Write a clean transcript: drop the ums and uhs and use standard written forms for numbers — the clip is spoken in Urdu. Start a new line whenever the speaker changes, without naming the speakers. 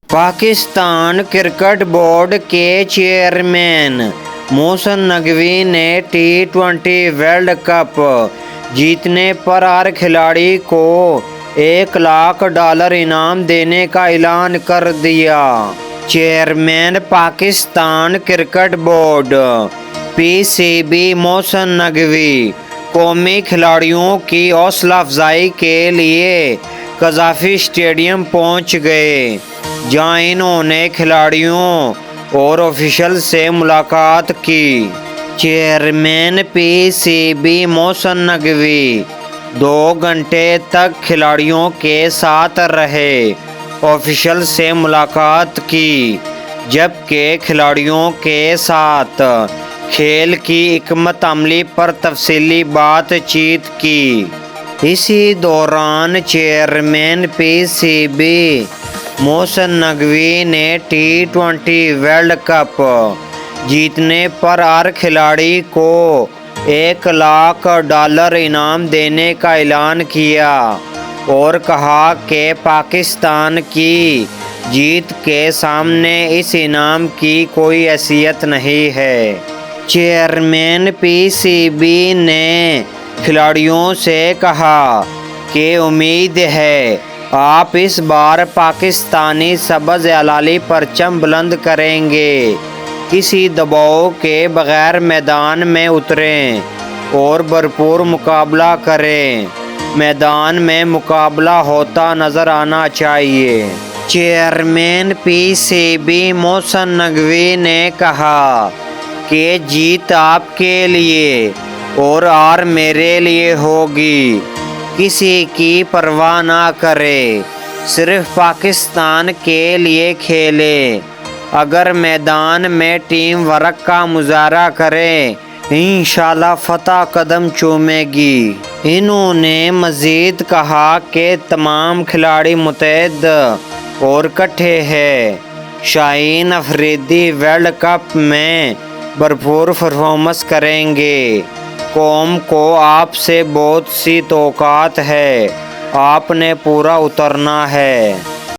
پاکستان کرکٹ بورڈ کے چیئرمین محسن نقوی نے T20 ورلڈ کپ جیتنے پر ہر کھلاڑی کو $1,00,000 انعام دینے کا اعلان کر دیا۔ Chairman Pakistan cricket board PCB Mohsin Naqvi قومی کھلاڑیوں کی حوصلہ افزائی کے لیے قذافی اسٹیڈیم پہنچ گئے، جہاں انہوں نے کھلاڑیوں اور آفیشل سے ملاقات کی۔ چیئرمین PCB محسن نقوی 2 گھنٹے تک کھلاڑیوں کے ساتھ رہے، آفیشل سے ملاقات کی، جبکہ کھلاڑیوں کے ساتھ کھیل کی حکمت عملی پر تفصیلی بات چیت کی۔ اسی دوران چیئرمین PCB محسن نقوی نے T20 ورلڈ کپ جیتنے پر ہر کھلاڑی کو $1,00,000 انعام دینے کا اعلان کیا اور کہا کہ پاکستان کی جیت کے سامنے اس انعام کی کوئی حیثیت نہیں ہے۔ چیئرمین PCB نے کھلاڑیوں سے کہا کہ امید ہے آپ اس بار پاکستانی سبز ہلالی پرچم بلند کریں گے، کسی دباؤ کے بغیر میدان میں اتریں اور بھرپور مقابلہ کریں۔ میدان میں مقابلہ ہوتا نظر آنا چاہیے۔ چیئرمین PCB محسن نقوی نے کہا کہ جیت آپ کے لیے اور ہار میرے لیے ہوگی، کسی کی پرواہ نہ کریں، صرف پاکستان کے لیے کھیلیں۔ اگر میدان میں ٹیم ورک کا مظاہرہ کریں، انشاءاللہ فتح قدم چومے گی۔ انہوں نے مزید کہا کہ تمام کھلاڑی متحد اور اکٹھے ہیں، شاہین افریدی ورلڈ کپ میں بھرپور پرفارمنس کریں گے۔ قوم کو آپ سے بہت سی توقعات ہیں، آپ نے پورا اترنا ہے۔